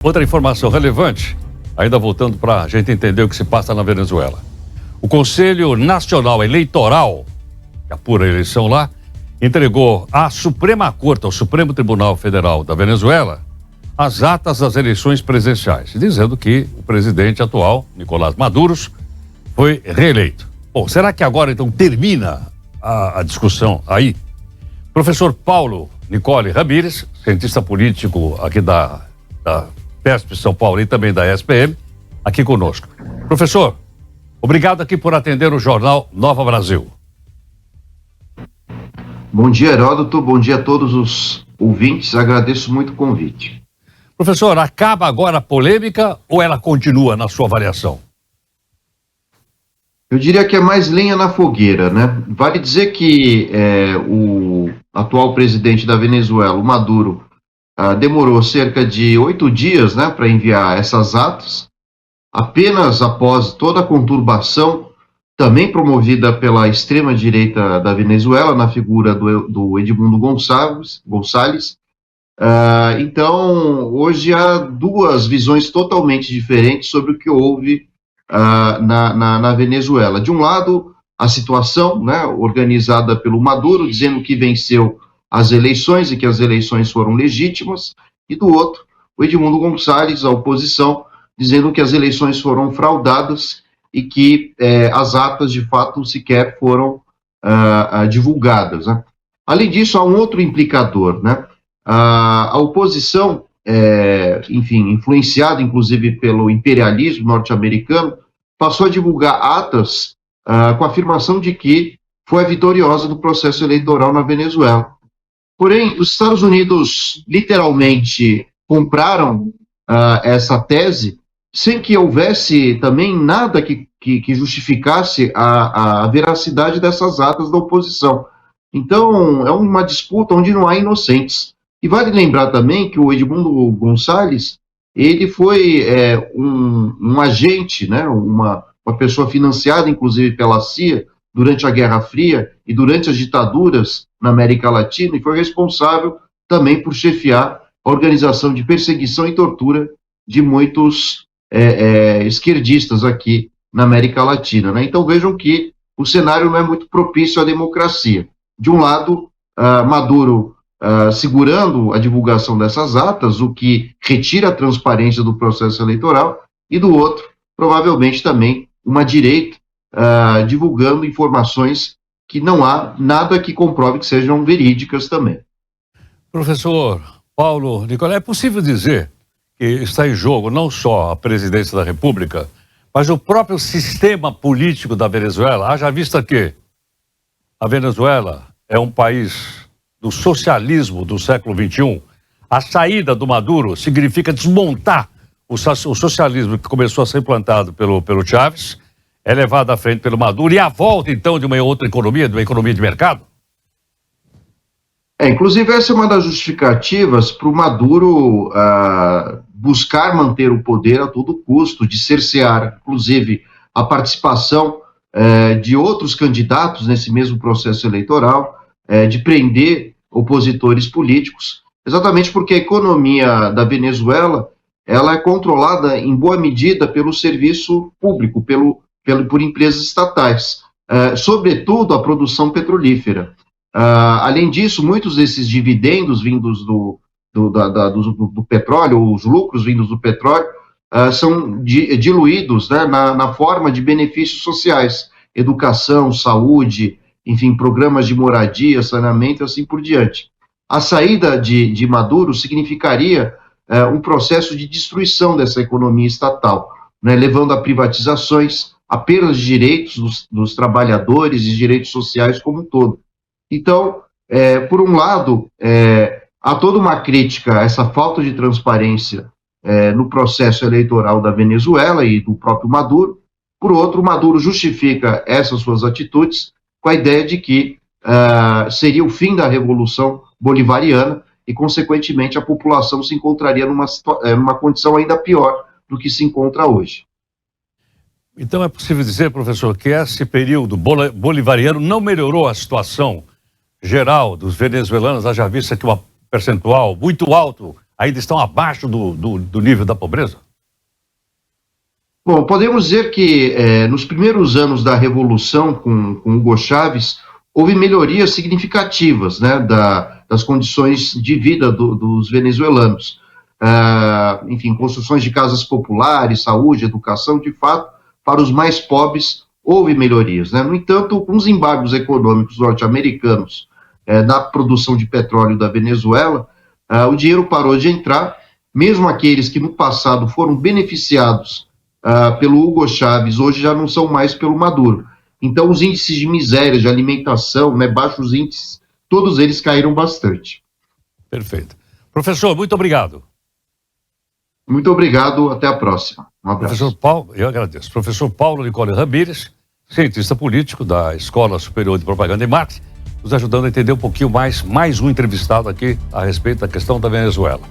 Outra informação relevante, ainda voltando para a gente entender o que se passa na Venezuela. O Conselho Nacional Eleitoral, que apura a eleição lá, entregou à Suprema Corte, ao Supremo Tribunal Federal da Venezuela, as atas das eleições presidenciais, dizendo que o presidente atual, Nicolás Maduro, foi reeleito. Bom, será que agora então termina a discussão aí? Professor Paulo Nicole Ramírez, cientista político aqui da PESP São Paulo e também da SPM, aqui conosco. Professor, obrigado aqui por atender o jornal Nova Brasil. Bom dia, Heródoto. Bom dia a todos os ouvintes. Agradeço muito o convite. Professor, acaba agora a polêmica ou ela continua na sua avaliação? Eu diria que é mais lenha na fogueira, né? Vale dizer que o atual presidente da Venezuela, o Maduro, demorou cerca de 8 dias, né, para enviar essas atas, apenas após toda a conturbação, também promovida pela extrema-direita da Venezuela, na figura do Edmundo Gonçalves. Então, hoje há duas visões totalmente diferentes sobre o que houve na Venezuela. De um lado, a situação, né, organizada pelo Maduro, dizendo que venceu as eleições e que as eleições foram legítimas, e do outro, o Edmundo Gonçalves, a oposição, dizendo que as eleições foram fraudadas e que as atas, de fato, sequer foram divulgadas, né? Além disso, há um outro implicador, né? A oposição, enfim, influenciada, inclusive, pelo imperialismo norte-americano, passou a divulgar atas com a afirmação de que foi a vitoriosa do processo eleitoral na Venezuela. Porém, os Estados Unidos literalmente compraram essa tese sem que houvesse também nada que justificasse a veracidade dessas atas da oposição. Então, é uma disputa onde não há inocentes. E vale lembrar também que o Edmundo Gonçalves, ele foi um agente, né, uma pessoa financiada, inclusive, pela CIA, durante a Guerra Fria e durante as ditaduras na América Latina, e foi responsável também por chefiar a organização de perseguição e tortura de muitos esquerdistas aqui na América Latina, né? Então vejam que o cenário não é muito propício à democracia. De um lado, Maduro segurando a divulgação dessas atas, o que retira a transparência do processo eleitoral, e do outro, provavelmente também, uma direita divulgando informações que não há nada que comprove que sejam verídicas também. Professor Paulo Nicolé, é possível dizer que está em jogo não só a presidência da República, mas o próprio sistema político da Venezuela? Haja vista que a Venezuela é um país do socialismo do século XXI. A saída do Maduro significa desmontar o socialismo que começou a ser implantado pelo Chávez, é levado à frente pelo Maduro, e a volta, então, de uma outra economia, de uma economia de mercado? Inclusive, essa é uma das justificativas para o Maduro buscar manter o poder a todo custo, de cercear, inclusive, a participação de outros candidatos nesse mesmo processo eleitoral, de prender opositores políticos, exatamente porque a economia da Venezuela ela é controlada, em boa medida, pelo serviço público, por empresas estatais, sobretudo a produção petrolífera. Além disso, muitos desses dividendos vindos do petróleo, ou os lucros vindos do petróleo, são diluídos, né, na forma de benefícios sociais, educação, saúde, enfim, programas de moradia, saneamento e assim por diante. A saída de Maduro significaria um processo de destruição dessa economia estatal, né, levando a privatizações, a perda de direitos dos trabalhadores e direitos sociais como um todo. Então, por um lado, há toda uma crítica a essa falta de transparência no processo eleitoral da Venezuela e do próprio Maduro. Por outro, Maduro justifica essas suas atitudes com a ideia de que seria o fim da Revolução Bolivariana e, consequentemente, a população se encontraria numa condição ainda pior do que se encontra hoje. Então é possível dizer, professor, que esse período bolivariano não melhorou a situação geral dos venezuelanos, haja vista que um percentual muito alto ainda estão abaixo do nível da pobreza? Bom, podemos dizer que nos primeiros anos da Revolução, com Hugo Chávez, houve melhorias significativas, né, das condições de vida dos venezuelanos. Enfim, construções de casas populares, saúde, educação, de fato, para os mais pobres houve melhorias, né? No entanto, com os embargos econômicos norte-americanos na produção de petróleo da Venezuela, o dinheiro parou de entrar, mesmo aqueles que no passado foram beneficiados pelo Hugo Chávez, hoje já não são mais pelo Maduro. Então, os índices de miséria, de alimentação, né, baixos índices, todos eles caíram bastante. Perfeito. Professor, muito obrigado. Muito obrigado, até a próxima. Um abraço. Professor Paulo, eu agradeço. Professor Paulo Nicole Ramírez, cientista político da Escola Superior de Propaganda e Marketing, nos ajudando a entender um pouquinho mais um entrevistado aqui a respeito da questão da Venezuela.